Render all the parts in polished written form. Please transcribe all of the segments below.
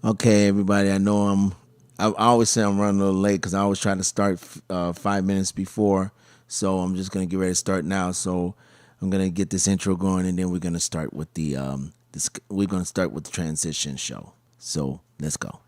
Okay, everybody. I always say I'm running a little late because I always try to start 5 minutes before. So I'm just gonna get ready to start now. So I'm gonna get this intro going, and then we're gonna start with we're gonna start with the transition show. So let's go.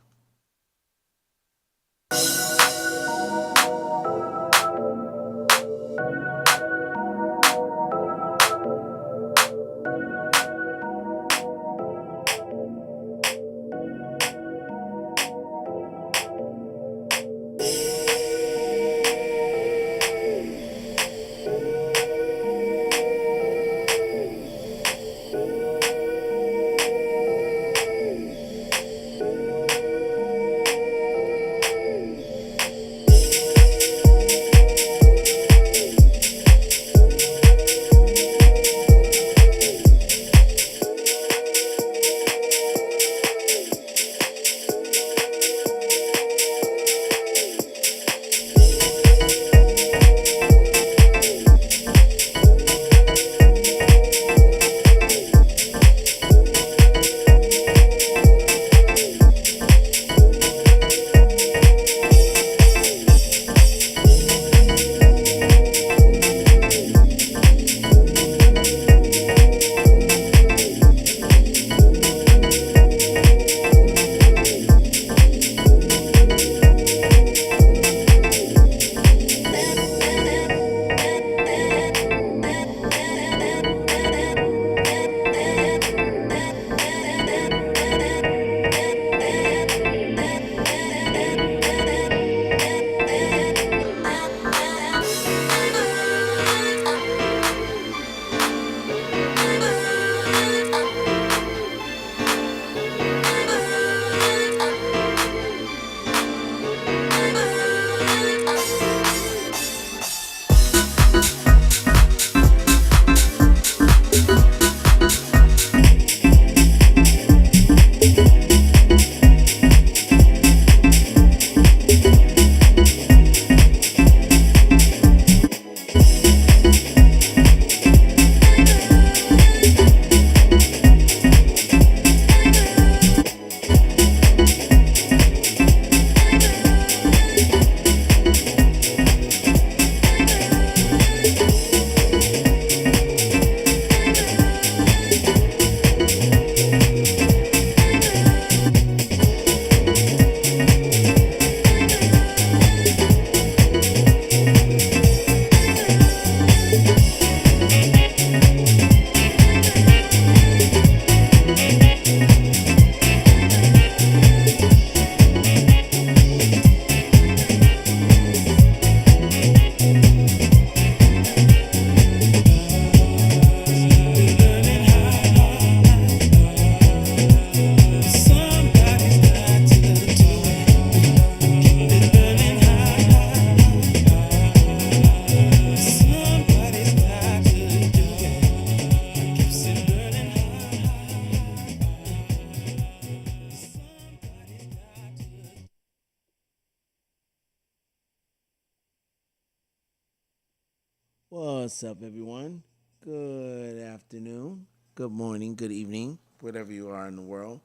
What's up, everyone? Good afternoon, good morning, good evening, wherever you are in the world.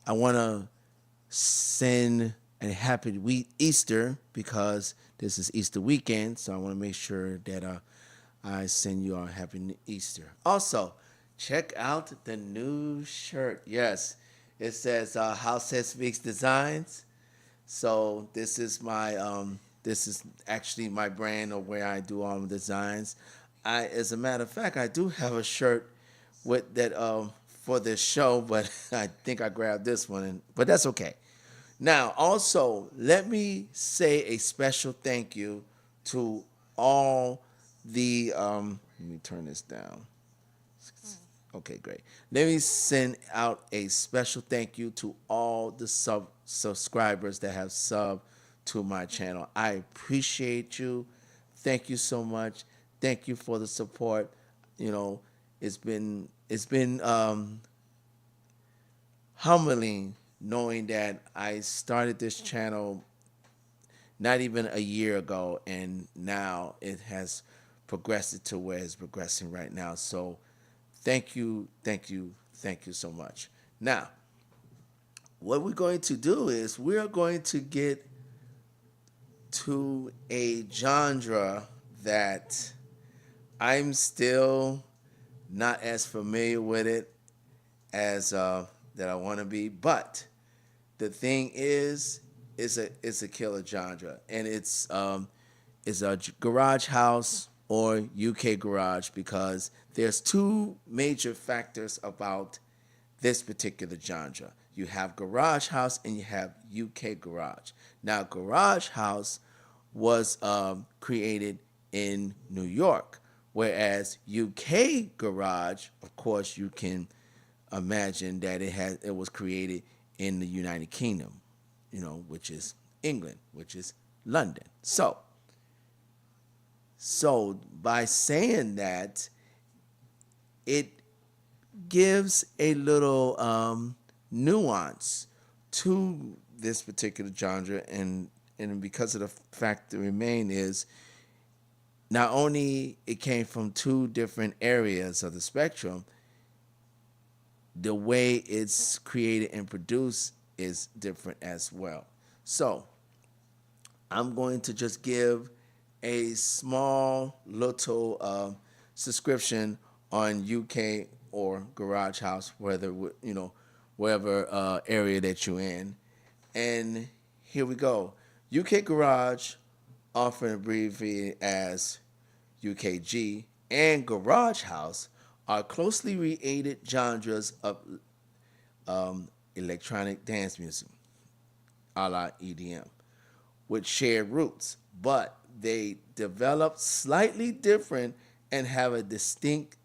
I want to send a happy Easter because this is Easter weekend, so I want to make sure that I send you all a happy Easter. Also, check out the new shirt. Yes, it says House Head Speaks Designs. So this is actually my brand of where I do all the designs. As a matter of fact, I do have a shirt with that for this show, but I think I grabbed this one, but that's okay. Now, also, let me say a special thank you to all the. Let me turn this down. Okay, great. Let me send out a special thank you to all the subscribers that have subbed to my channel. I appreciate you. Thank you so much. Thank you for the support. You know, it's been humbling knowing that I started this channel not even a year ago, and now it has progressed to where it's progressing right now. So, thank you, thank you, thank you so much. Now, what we're going to do is we're going to get to a genre that I'm still not as familiar with it as that I want to be. But the thing is, it's a killer genre, and it's a garage house or UK garage because there's two major factors about this particular genre. You have garage house and you have UK garage. Now, garage house was created in New York, whereas UK garage, of course, you can imagine that it was created in the United Kingdom, which is England, which is London. So by saying that, it gives a little nuance to this particular genre, and because of the fact that remain is not only it came from two different areas of the spectrum, the way it's created and produced is different as well. So I'm going to just give a small little subscription on UK or Garage House, wherever area that you're in. And here we go. UK Garage, often abbreviated as UKG, and Garage House are closely related genres of electronic dance music, a la EDM, with shared roots, but they develop slightly different and have a distinct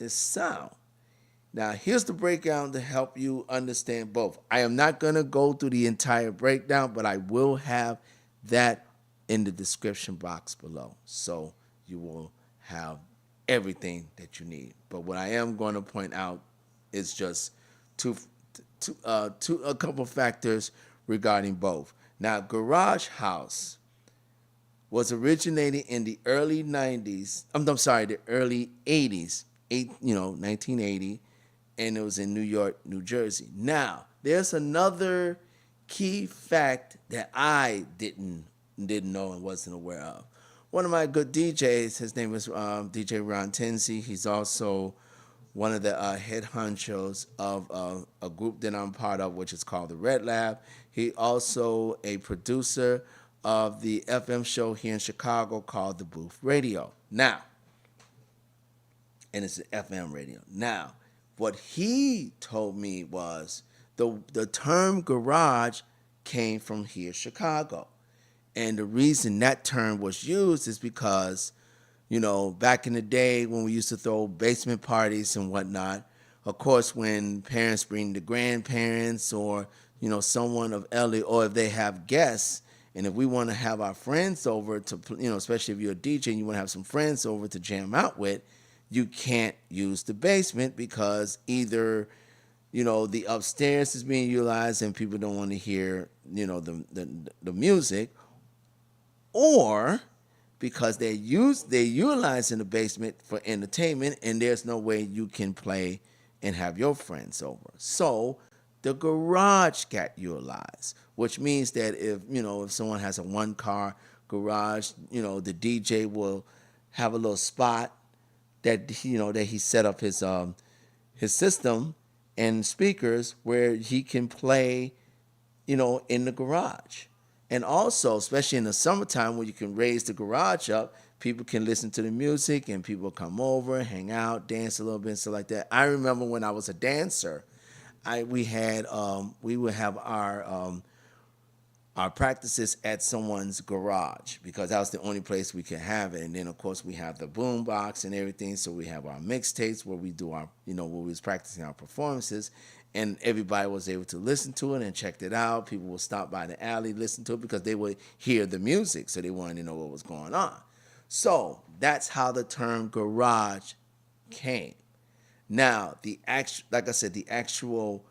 sound. Now, here's the breakdown to help you understand both. I am not going to go through the entire breakdown, but I will have that in the description box below. So you will have everything that you need. But what I am going to point out is just a couple factors regarding both. Now, Garage House was originated in the early 90s. I'm sorry, the early 80s, 1980, and it was in New York, New Jersey. Now, there's another key fact that I didn't know and wasn't aware of. One of my good DJs, his name is DJ Ron Tenzi. He's also one of the head honchos of a group that I'm part of, which is called the Red Lab. He also a producer of the FM show here in Chicago called The Booth Radio. Now, and it's an FM radio. Now, what he told me was the term garage came from here, Chicago. And the reason that term was used is because, back in the day when we used to throw basement parties and whatnot, of course, when parents bring the grandparents or, someone of elderly, or if they have guests, and if we want to have our friends over to, especially if you're a DJ and you want to have some friends over to jam out with, you can't use the basement because either, the upstairs is being utilized and people don't want to hear, the music, or because they're utilizing the basement for entertainment and there's no way you can play and have your friends over. So the garage got utilized, which means that if someone has a one car garage, the DJ will have a little spot that he set up his system and speakers where he can play, in the garage. And also, especially in the summertime when you can raise the garage up, people can listen to the music and people come over, hang out, dance a little bit, stuff like that. I remember when I was a dancer, we would have our practices at someone's garage because that was the only place we could have it. And then, of course, we have the boom box and everything. So we have our mixtapes where we do our, where we was practicing our performances. And everybody was able to listen to it and checked it out. People would stop by the alley, listen to it because they would hear the music. So they wanted to know what was going on. So that's how the term garage came. Now, like I said, the actual,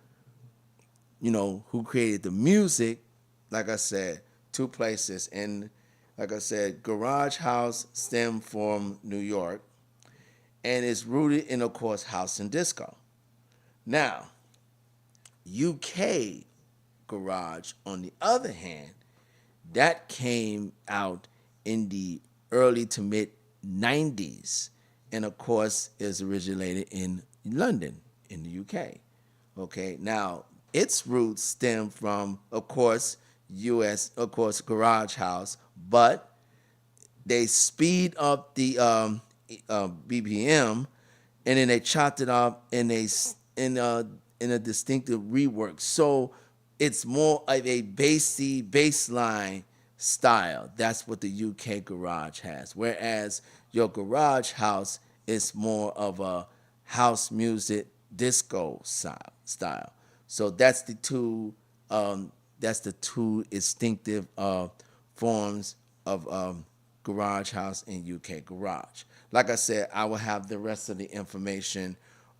who created the music, like I said, two places. And like I said, Garage House stemmed from New York and is rooted in, of course, house and disco. Now, UK garage, on the other hand, that came out in the early to mid 90s, and of course is originated in London in the UK. Okay, now its roots stem from, of course, US, of course, garage house, but they speed up the BPM, and then they chopped it up in a distinctive rework. So it's more of a baseline style. That's what the UK garage has. Whereas your garage house is more of a house music disco style. So that's the two distinctive forms of garage house and UK garage. Like I said, I will have the rest of the information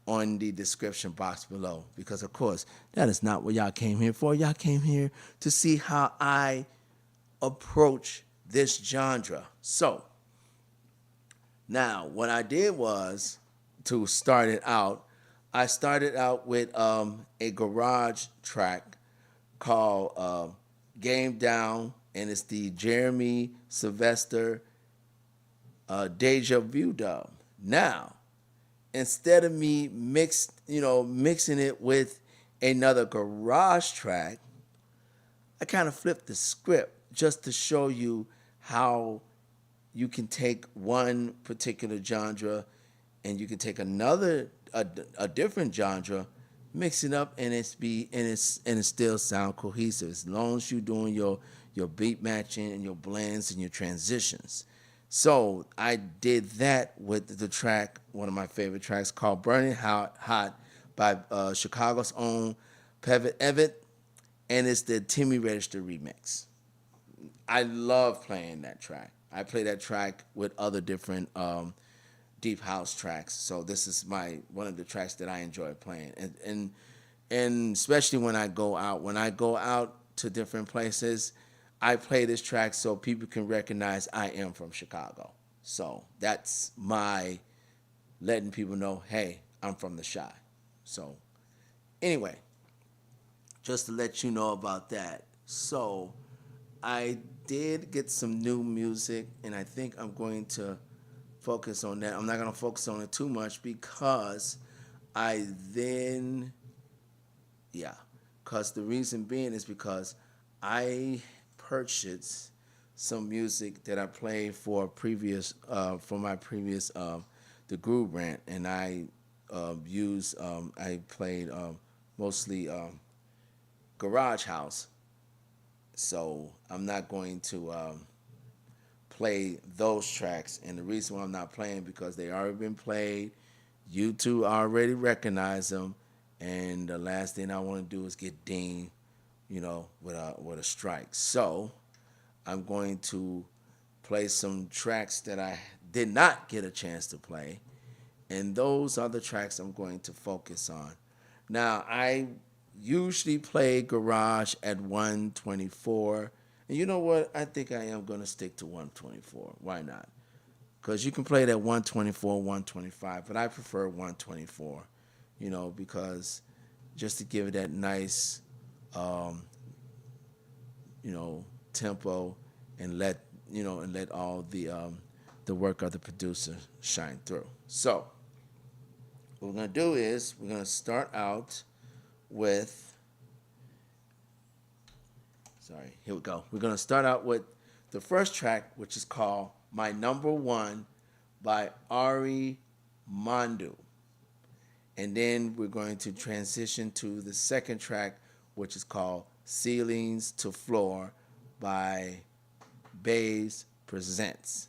on the description box below, because of course that is not what y'all came here for. Y'all came here to see how I approach this genre. So now what I did was, to start it out, I started out with a garage track called Game Down, and it's the Jeremy Sylvester Deja Vu dub. Now, instead of me mixing it with another garage track, I kind of flipped the script just to show you how you can take one particular genre and you can take another a different genre, mix it up, and it still sound cohesive as long as you're doing your beat matching and your blends and your transitions. So I did that with the track, one of my favorite tracks, called Burning Hot by Chicago's own Pevit Evett, and it's the Timmy Register remix. I love playing that track. I play that track with other different deep house tracks. So this is one of the tracks that I enjoy playing, and especially when I go out. When I go out to different places, I play this track so people can recognize I am from Chicago. So that's my letting people know, hey, I'm from the Chi. So anyway, just to let you know about that. So I did get some new music, and I think I'm going to focus on that. I'm not going to focus on it too much because because the reason being is because I purchased some music that I played for my previous the Groove Rant, and I played mostly garage house. So I'm not going to play those tracks, and the reason why I'm not playing because they already been played. YouTube already recognize them, and the last thing I want to do is get dinged, with a strike. So I'm going to play some tracks that I did not get a chance to play, and those are the tracks I'm going to focus on. Now, I usually play garage at 124, and you know what? I think I am going to stick to 124. Why not? Because you can play it at 124, 125, but I prefer 124, because just to give it that nice tempo, and let all the work of the producer shine through. So what we're gonna do is we're gonna start out with. Here we go. We're gonna start out with the first track, which is called "My Number One" by Ari Mandu. And then we're going to transition to the second track, which is called Ceilings to Floor by Bays Presents.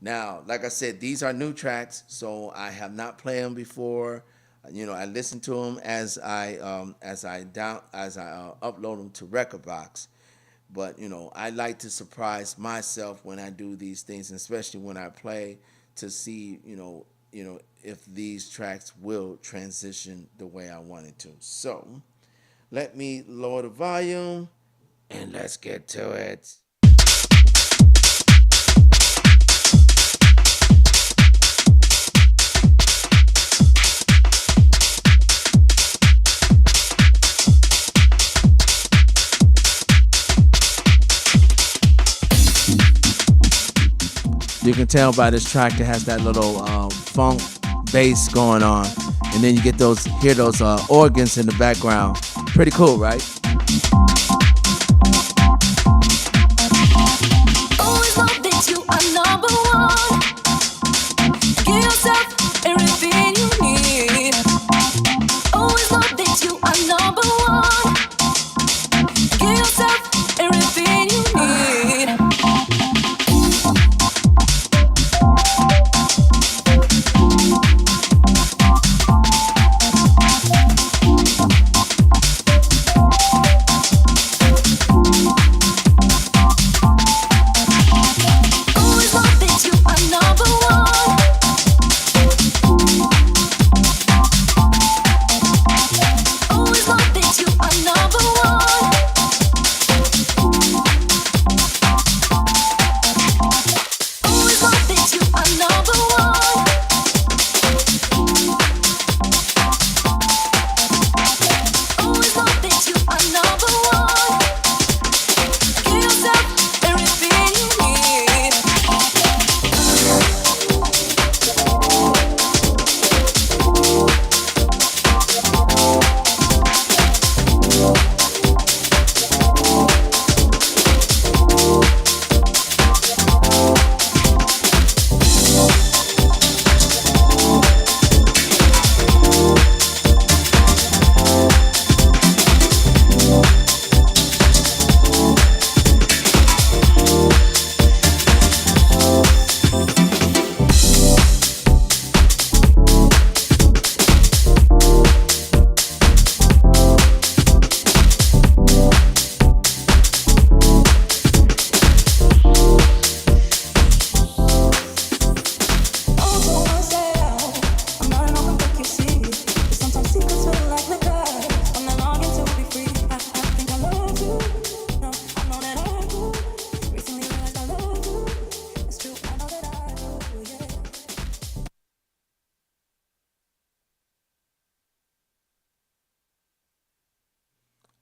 Now, like I said, these are new tracks, so I have not played them before. I listen to them as I upload them to Rekordbox. But I like to surprise myself when I do these things, especially when I play, to see if these tracks will transition the way I want it to. So let me lower the volume and let's get to it. You can tell by this track it has that little funk bass going on, and then you get those organs in the background. Pretty cool, right? Always know that you are number one. Give yourself everything you need. Always know that you are number one. Give yourself everything you need.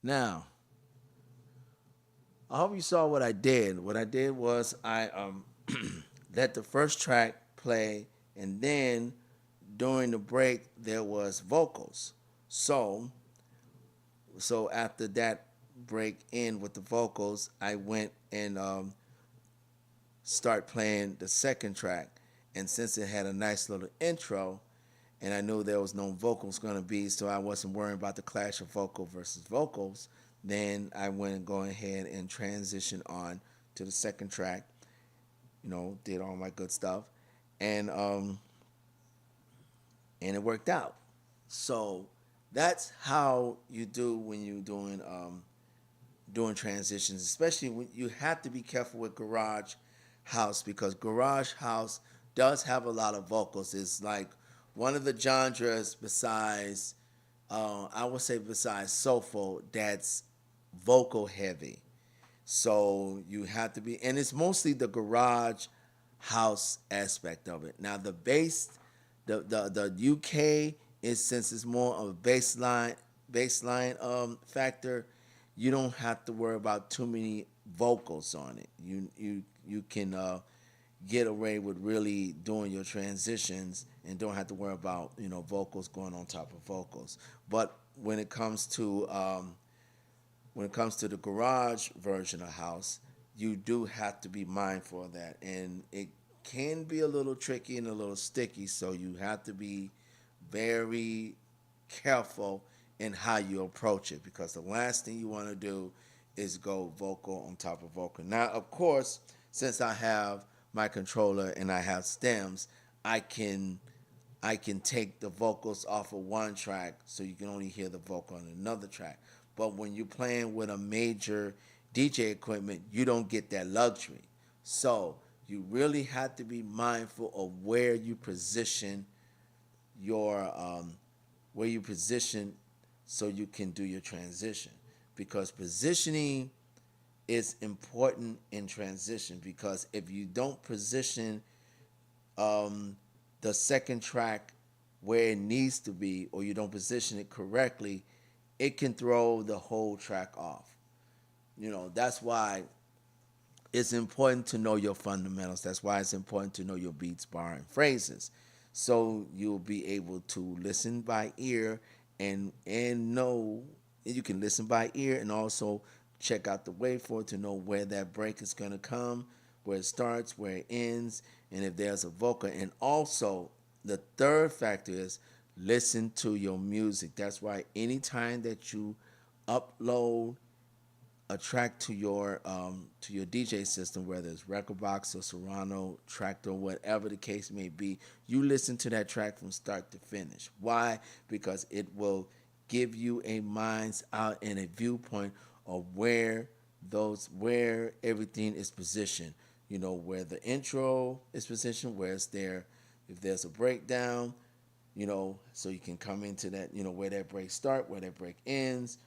Now, I hope you saw what I did. What I did was I let the first track play, and then during the break there was vocals. So after that break in with the vocals, I went and start playing the second track. And since it had a nice little intro, and I knew there was no vocals going to be, so I wasn't worrying about the clash of vocal versus vocals, then I went and go ahead and transition on to the second track, did all my good stuff, and it worked out. So that's how you do when you're doing transitions, especially when you have to be careful with Garage House, because Garage House does have a lot of vocals. It's like one of the genres besides, I would say besides soulful, that's vocal heavy. So you have to be, and it's mostly the Garage House aspect of it. Now the bass, the UK is, since it's more of a baseline factor, you don't have to worry about too many vocals on it. You can get away with really doing your transitions and don't have to worry about vocals going on top of vocals. But when it comes to the garage version of house, you do have to be mindful of that, and it can be a little tricky and a little sticky. So you have to be very careful in how you approach it, because the last thing you want to do is go vocal on top of vocal. Now, of course, since I have my controller and I have stems, I can take the vocals off of one track so you can only hear the vocal on another track. But when you're playing with a major DJ equipment, you don't get that luxury. So you really have to be mindful of where you position your so you can do your transition, because positioning is important in transition, because if you don't position the second track where it needs to be, or you don't position it correctly, it can throw the whole track off. That's why it's important to know your fundamentals. That's why it's important to know your beats, bar, and phrases. So you'll be able to listen by ear and know you can listen by ear and also check out the waveform to know where that break is gonna come, where it starts, where it ends, and if there's a vocal. And also the third factor is listen to your music. That's why anytime that you upload a track to your DJ system, whether it's Record Box or Serato, Tractor, whatever the case may be, you listen to that track from start to finish. Why? Because it will give you a mind's out and a viewpoint of where everything is positioned. You know, where the intro is positioned, where it's there, if there's a breakdown, so you can come into that, where that break start, where that break ends,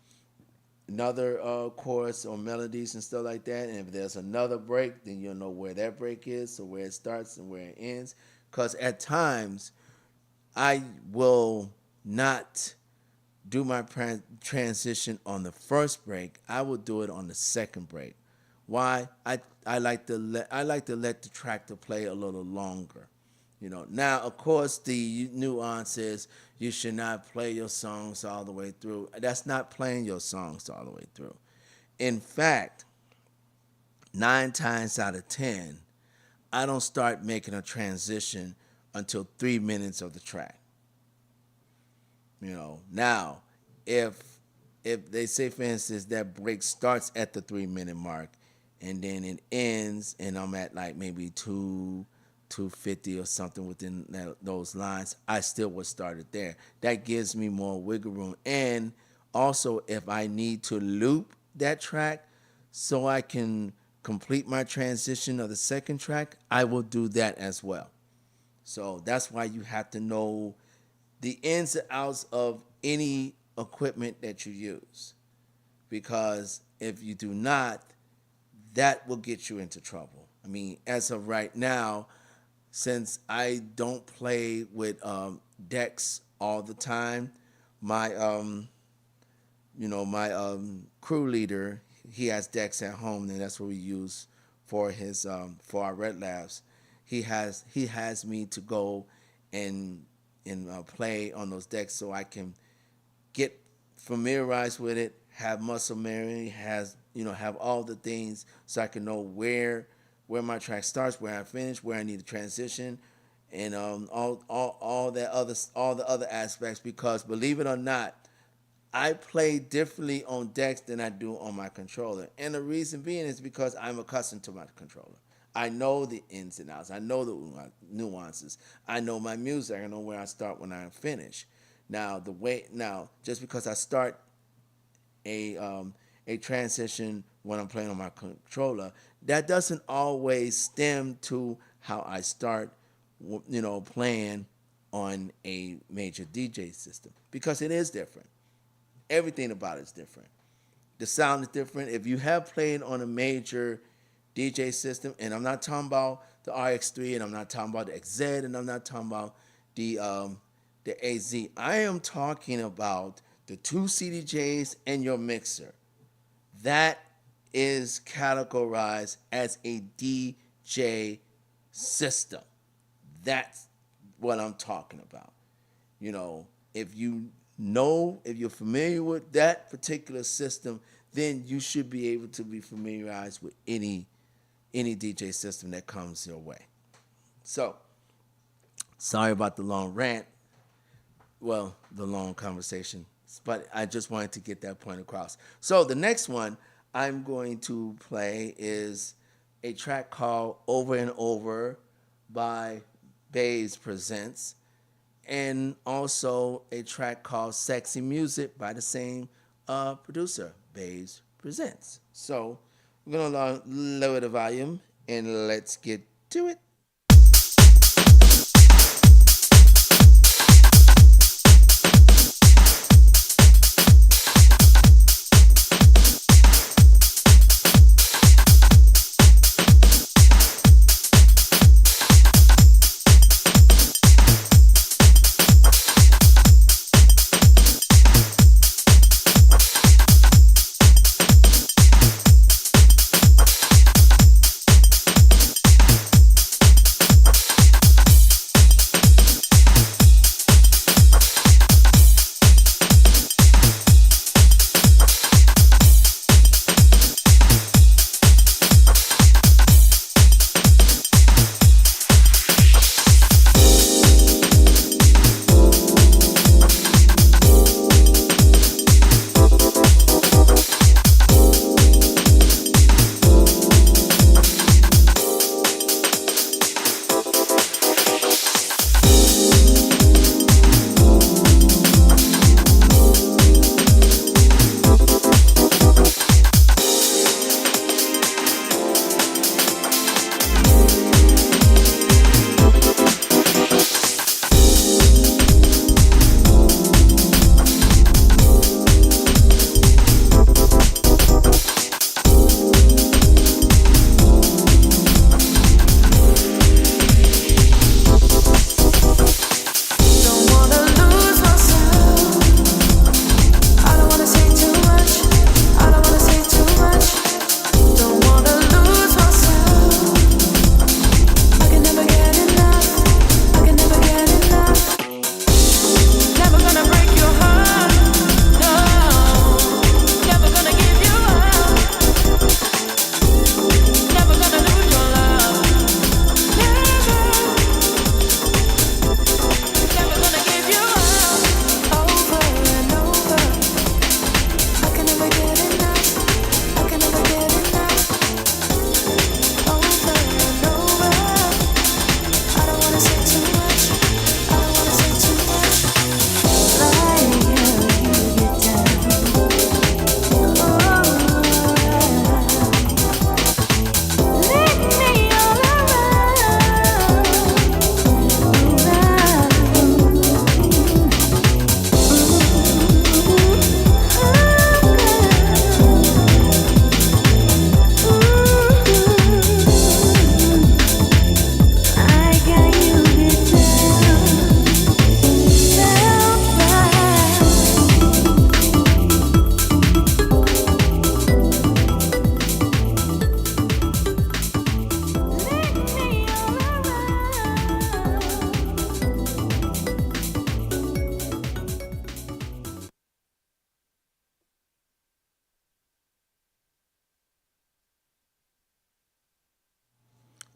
another chorus or melodies and stuff like that. And if there's another break, then you'll know where that break is, so where it starts and where it ends. Because at times, I will not do my transition on the first break. I will do it on the second break. Why? I like to let the tractor play a little longer. Now, of course, the nuance is you should not play your songs all the way through. That's not playing your songs all the way through. In fact, 9 times out of 10, I don't start making a transition until 3 minutes of the track. Now, if they say, for instance, that break starts at the 3-minute mark and then it ends and I'm at like maybe 250 or something within those lines, I still would start it there. That gives me more wiggle room. And also, if I need to loop that track so I can complete my transition of the second track, I will do that as well. So that's why you have to know the ins and outs of any equipment that you use. Because if you do not, that will get you into trouble. I mean, as of right now, since I don't play with decks all the time, my crew leader, he has decks at home, and that's what we use for his for our Red Labs. He has me to go and play on those decks so I can get familiarized with it, have muscle memory, have all the things so I can know where my track starts, where I finish, where I need to transition, and all the other aspects. Because believe it or not, I play differently on decks than I do on my controller, and the reason being is because I'm accustomed to my controller. I know the ins and outs. I know the nuances. I know my music. I know where I start, when I finish. Now just because I start a transition when I'm playing on my controller, that doesn't always stem to how I start, playing on a major DJ system, because it is different. Everything about it is different. The sound is different. If you have played on a major DJ system, and I'm not talking about the RX3, and I'm not talking about the XZ, and I'm not talking about the AZ. I am talking about the 2 CDJs and your mixer. That is categorized as a DJ system. That's what I'm talking about. If you're familiar with that particular system, then you should be able to be familiarized with any DJ system that comes your way. So, sorry about the long rant. Well, the long conversation, but I just wanted to get that point across. So the next one I'm going to play is a track called Over and Over by Bays Presents, and also a track called Sexy Music by the same producer, Bays Presents. So we're going to lower the volume and let's get to it.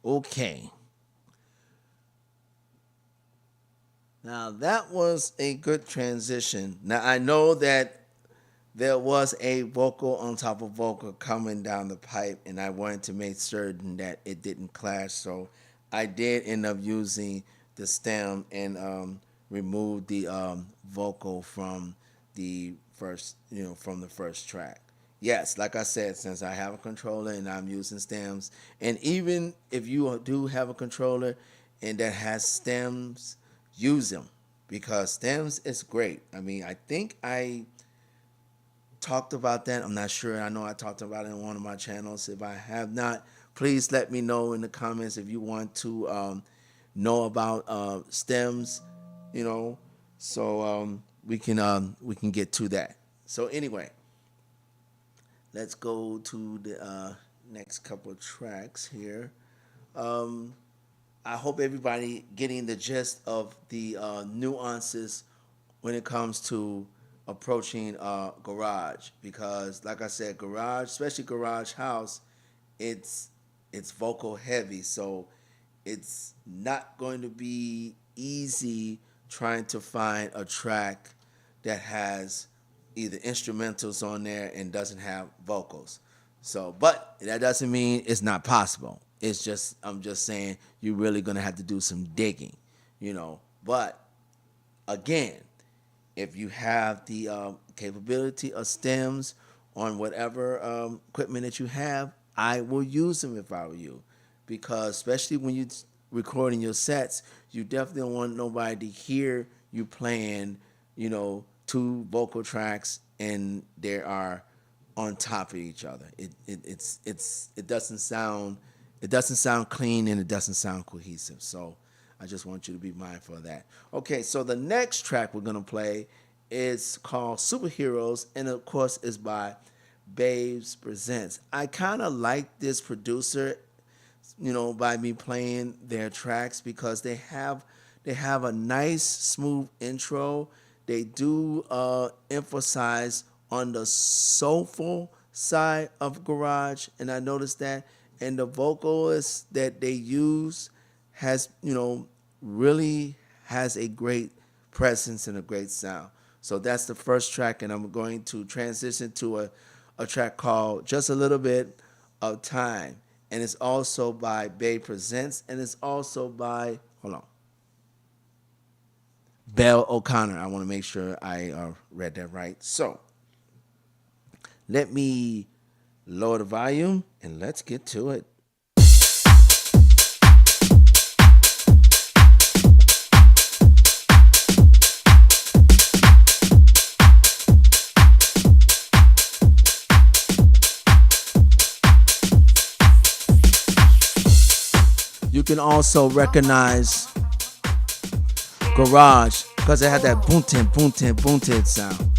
Okay. Now that was a good transition. Now I know that there was a vocal on top of vocal coming down the pipe, and I wanted to make certain that it didn't clash. So I did end up using the stem and remove the vocal from the first, from the first track. Yes, like I said, since I have a controller and I'm using stems, and even if you do have a controller and that has stems, use them because stems is great. I mean, I think I talked about that. I'm not sure. I know I talked about it in one of my channels. If I have not, please let me know in the comments if you want to know about stems, so we can get to that. So anyway, let's go to the next couple of tracks here. I hope everybody getting the gist of the nuances when it comes to approaching garage, because like I said, garage, especially garage house, it's vocal heavy, so it's not going to be easy trying to find a track that has either instrumentals on there and doesn't have vocals. So, but that doesn't mean it's not possible. It's just, I'm just saying you're really gonna have to do some digging, But again, if you have the capability of stems on whatever equipment that you have, I will use them if I were you, because especially when you're recording your sets, you definitely don't want nobody to hear you playing, two vocal tracks and they are on top of each other. It doesn't sound clean and it doesn't sound cohesive. So I just want you to be mindful of that. Okay, so the next track we're gonna play is called Superheroes, and of course is by Babes Presents. I kind of like this producer, by me playing their tracks, because they have a nice smooth intro. They do emphasize on the soulful side of garage, and I noticed that. And the vocalist that they use has, really has a great presence and a great sound. So that's the first track, and I'm going to transition to a track called Just a Little Bit of Time. And it's also by Babe Presents, and it's also by, Belle O'Connor. I want to make sure I read that right. So let me lower the volume and let's get to it. You can also recognize garage because it had that boom-tin, boom-tin, boom-tin sound.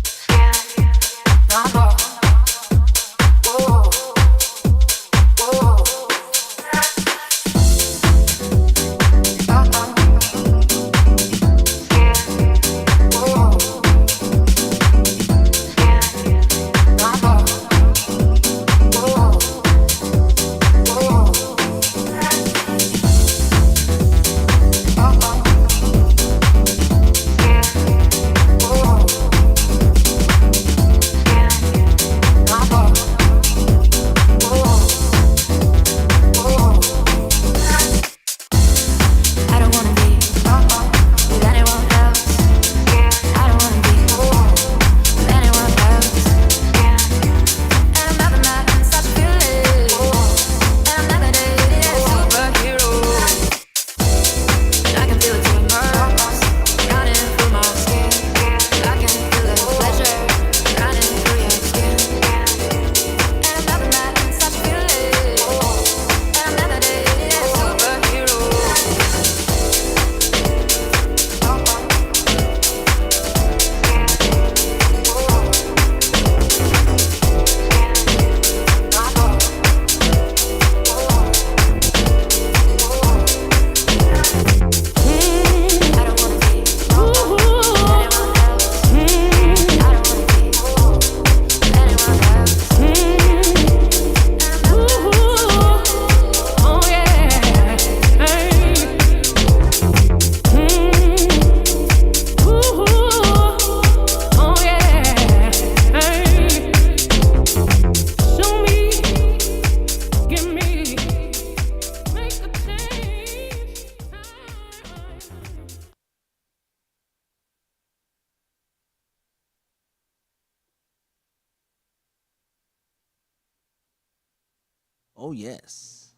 Oh yes.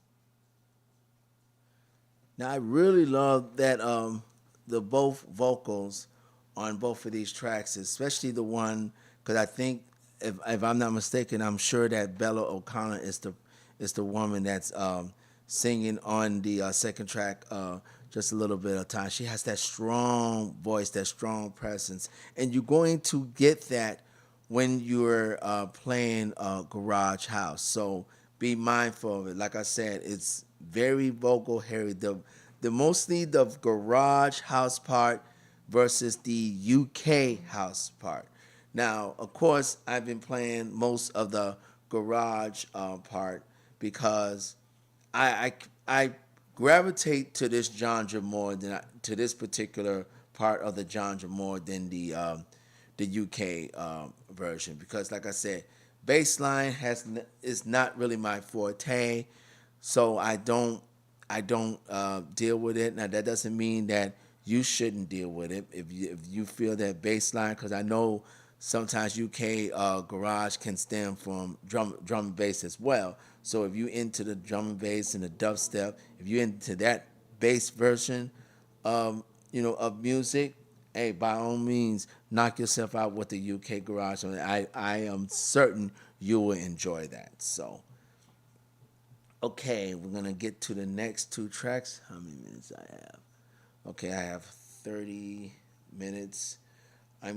Now I really love that the both vocals on both of these tracks, especially the one because I think if I'm not mistaken, I'm sure that Bella O'Connor is the woman that's singing on the second track. Just a little bit of time. She has that strong voice, that strong presence, and you're going to get that when you're playing garage house. So be mindful of it. Like I said, it's very vocal heavy. The mostly the garage house part versus the UK house part. Now, of course, I've been playing most of the garage part because I gravitate to this genre more than to this particular part of the genre more than the UK version because, like I said, bassline is not really my forte, so I don't deal with it. Now that doesn't mean that you shouldn't deal with it if you feel that bassline because I know sometimes UK garage can stem from drum and bass as well. So if you into the drum and bass and the dubstep, if you into that bass version, of music, hey, by all means, knock yourself out with the UK garage. I am certain you will enjoy that. So, okay, we're gonna get to the next two tracks. How many minutes I have? Okay, I have 30 minutes. I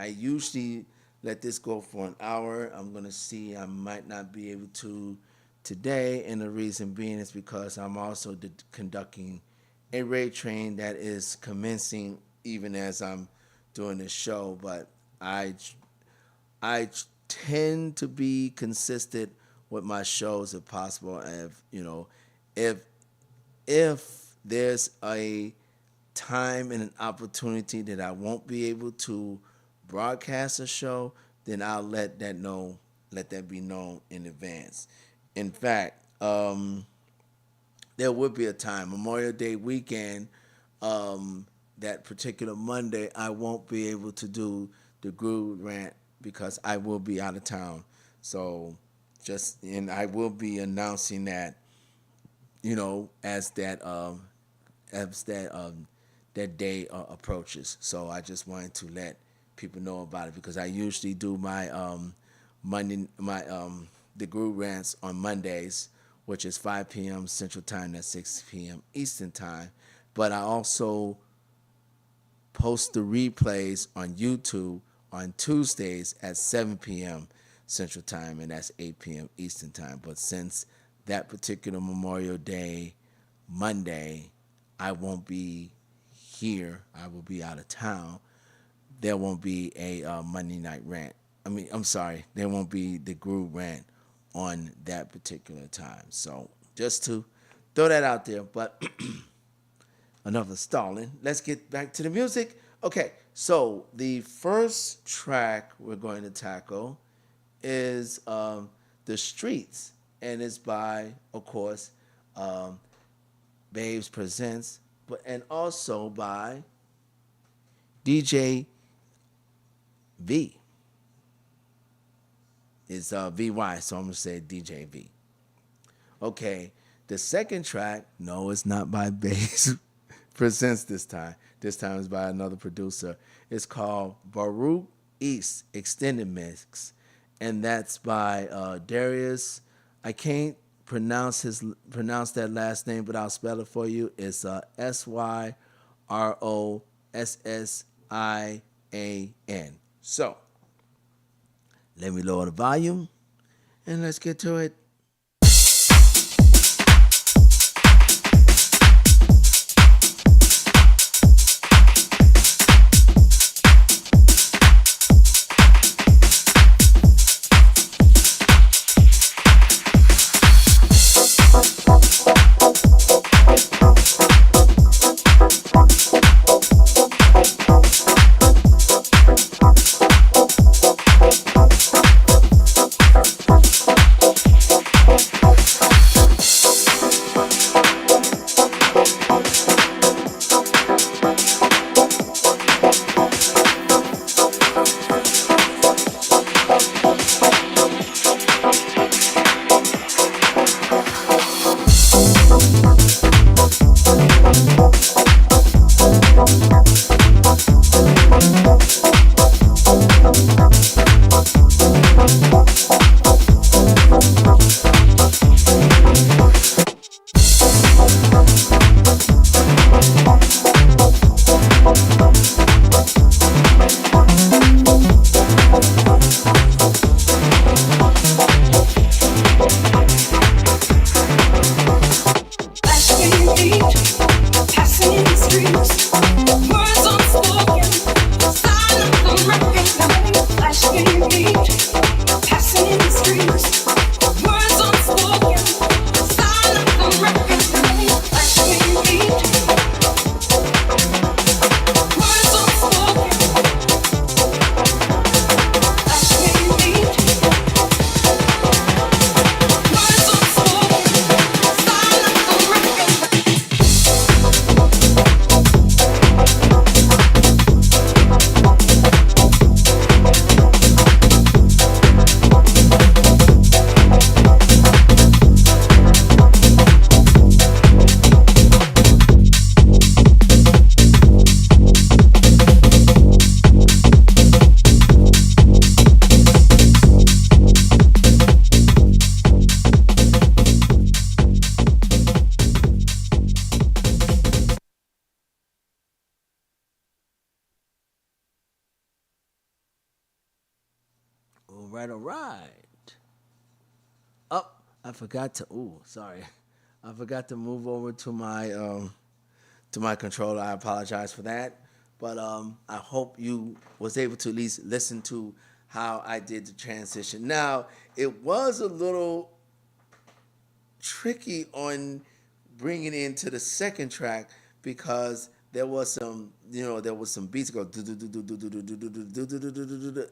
usually let this go for an hour. I'm going to see, I might not be able to today, and the reason being is because I'm also conducting a raid train that is commencing even as I'm doing this show, but I tend to be consistent with my shows if possible. If there's a time and an opportunity that I won't be able to broadcast a show, then I'll let that be known in advance. In fact, there would be a time, Memorial Day weekend, that particular Monday, I won't be able to do the Groove Rant because I will be out of town. So and I will be announcing that, as that day approaches. So I just wanted to let people know about it because I usually do my the Groove Rants on Mondays, which is 5 p.m. Central Time, that's 6 p.m. Eastern Time. But I also post the replays on YouTube on Tuesdays at 7 p.m. Central Time, and that's 8 p.m. Eastern Time. But since that particular Memorial Day Monday, I won't be here. I will be out of town. There won't be a Monday night rant. I'm sorry. There won't be the Groove Rant on that particular time. So just to throw that out there. But enough of stalling. Let's get back to the music. Okay, so the first track we're going to tackle is The Streets, and it's by, of course, Babes Presents, and also by DJ V. It's VY, so I'm going to say DJ V. Okay, the second track, no, it's not by Babes Presents this time. This time it's by another producer. It's called Baruch East Extended Mix, and that's by Darius. I can't pronounce that last name, but I'll spell it for you. It's SYROSSIAN. So let me lower the volume and let's get to it. Words unspoken, silent unrecognized, flashing beat, passing in the streets. Words unspoken, silent unrecognized, flashing beat. Words unspoken, flashing beat. Words unspoken, silent unrecognized. All right, all right. Up. I forgot to. Ooh, sorry. I forgot to move over to my controller. I apologize for that. But I hope you was able to at least listen to how I did the transition. Now it was a little tricky on bringing it into the second track because there was some, there was some beats go do do do do do do do do do do do do do do do.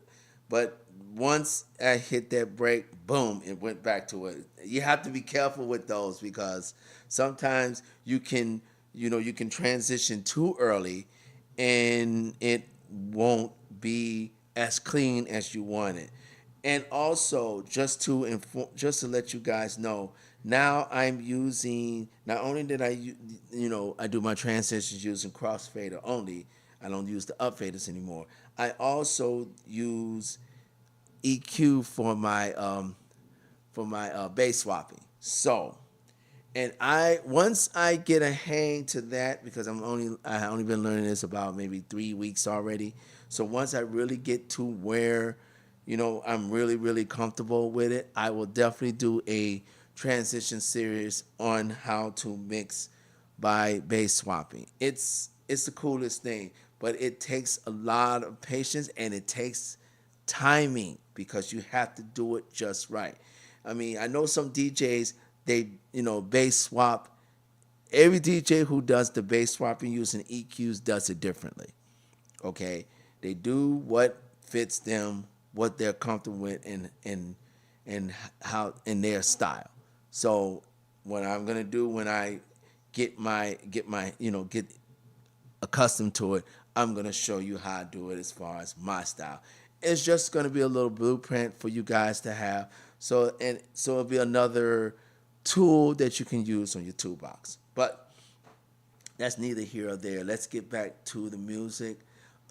But once I hit that break, boom, it went back to it. You have to be careful with those because sometimes you can transition too early and it won't be as clean as you want it. And also, just to let you guys know, now I'm using. Not only did I do my transitions using crossfader only. I don't use the upfaders anymore. I also use EQ for my bass swapping. So, and I once I get a hang to that because I only been learning this about maybe 3 weeks already. So once I really get to where I'm really comfortable with it, I will definitely do a transition series on how to mix by bass swapping. It's the coolest thing, but it takes a lot of patience and it takes timing because you have to do it just right. I mean, I know some DJs, they bass swap. Every DJ who does the bass swapping using EQs does it differently. Okay, they do what fits them, what they're comfortable with, and how in their style. So what I'm gonna do when I get accustomed to it, I'm gonna show you how I do it as far as my style. It's just gonna be a little blueprint for you guys to have. So it'll be another tool that you can use on your toolbox. But that's neither here or there. Let's get back to the music.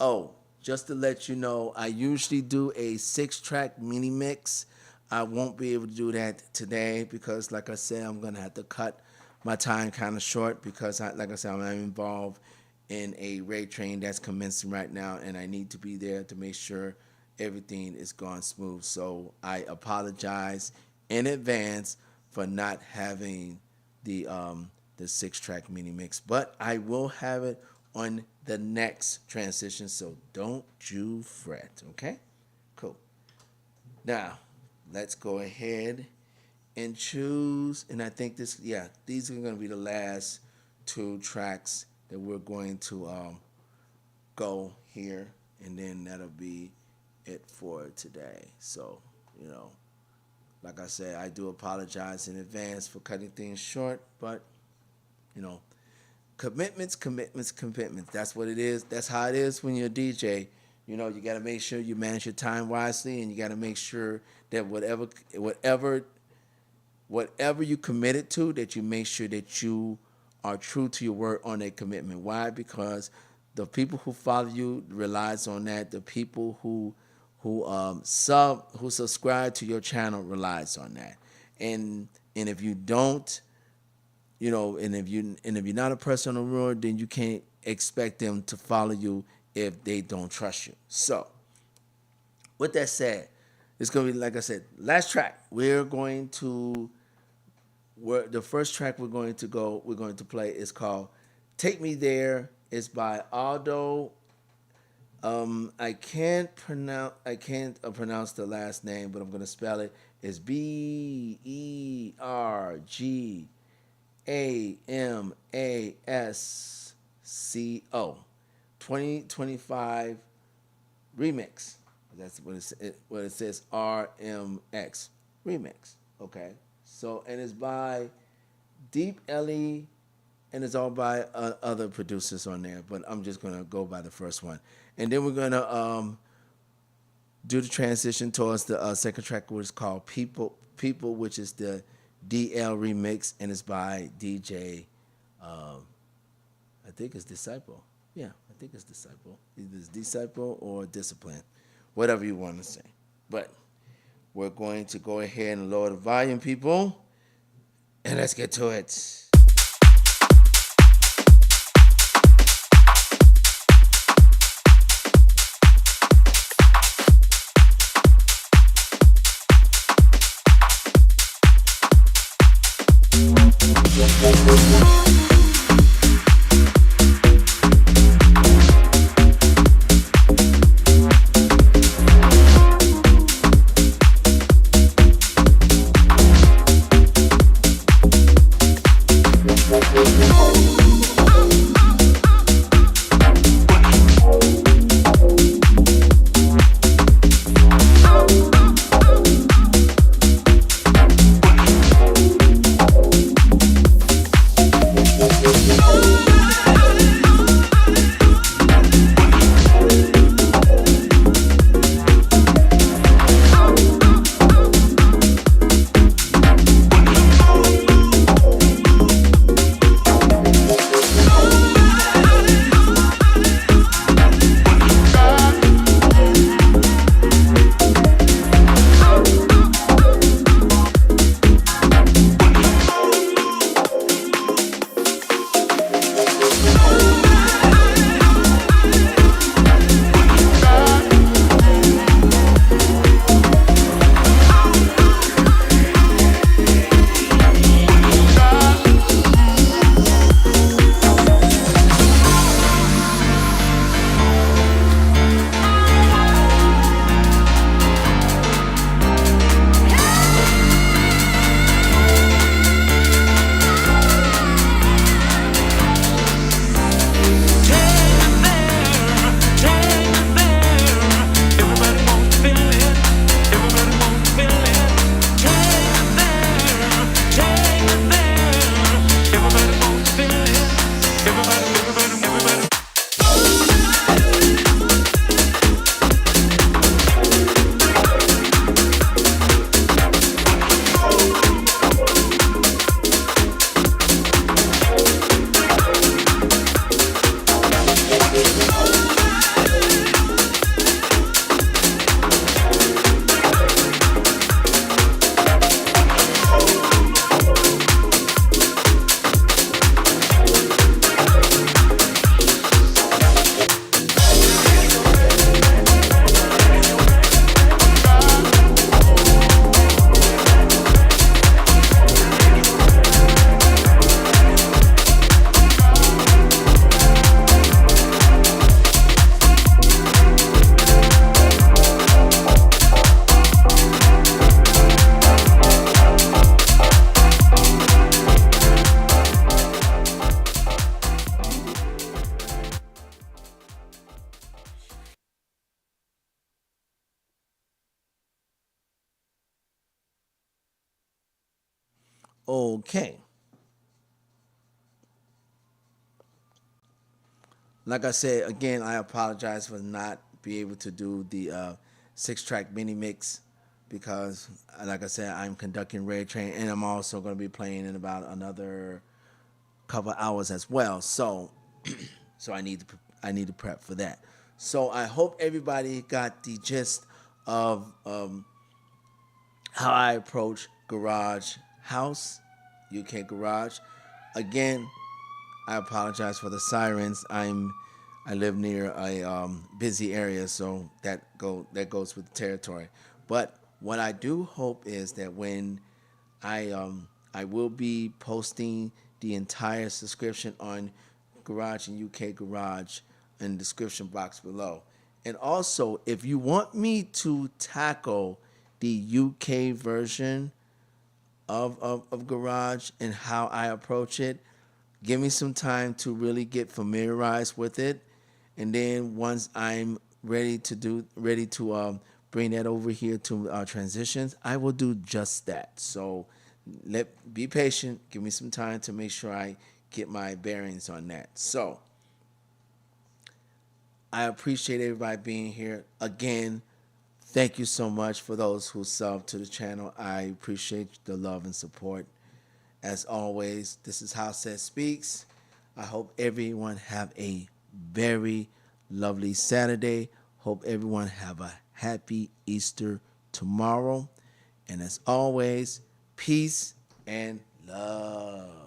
Oh, just to let you know, I usually do a 6-track mini mix. I won't be able to do that today because, like I said, I'm gonna have to cut my time kind of short because, like I said, I'm involved in a raid train that's commencing right now, and I need to be there to make sure everything is going smooth. So I apologize in advance for not having the 6-track mini mix, but I will have it on the next transition. So don't you fret, okay? Cool. Now let's go ahead and choose. And I think these are going to be the last 2 tracks that we're going to go here, and then that'll be it for today. So, like I said, I do apologize in advance for cutting things short, but you know, commitments. That's what it is. That's how it is when you're a DJ. You got to make sure you manage your time wisely, and you got to make sure that whatever you committed to, that you make sure that you are true to your word on that commitment. Why? Because the people who follow you relies on that. The people who subscribe to your channel relies on that. And if you don't, and if you're not a person on the road, then you can't expect them to follow you if they don't trust you. So, with that said, it's gonna be, like I said, last track. The first track we're going to play is called "Take Me There." It's by Aldo. I can't pronounce the last name, but I'm gonna spell it. It's Bergmasco. 2025 remix. That's what it says. RMX remix. Okay. So and it's by Deep Ellie, and it's all by other producers on there. But I'm just gonna go by the first one, and then we're gonna do the transition towards the second track, which is called People, which is the DL remix, and it's by DJ. I think it's Disciple. Yeah, I think it's Disciple. Either it's Disciple or Discipline, whatever you want to say. But we're going to go ahead and lower the volume, people, and let's get to it. Okay. Like I said, again, I apologize for not be able to do the 6-track mini mix because, like I said, I'm conducting Red Train, and I'm also going to be playing in about another couple hours as well. So, so I need to prep for that. So I hope everybody got the gist of how I approach Garage House, UK Garage. Again, I apologize for the sirens. I live near a busy area, so that goes with the territory. But what I do hope is that when I will be posting the entire subscription on Garage and UK Garage in the description box below. And also, if you want me to tackle the UK version of Garage and how I approach it, give me some time to really get familiarized with it. And then once I'm ready to bring that over here to transitions, I will do just that. So be patient. Give me some time to make sure I get my bearings on that. So I appreciate everybody being here again. Thank you so much for those who sub to the channel. I appreciate the love and support. As always, this is How Said Speaks. I hope everyone have a very lovely Saturday. Hope everyone have a happy Easter tomorrow. And as always, peace and love.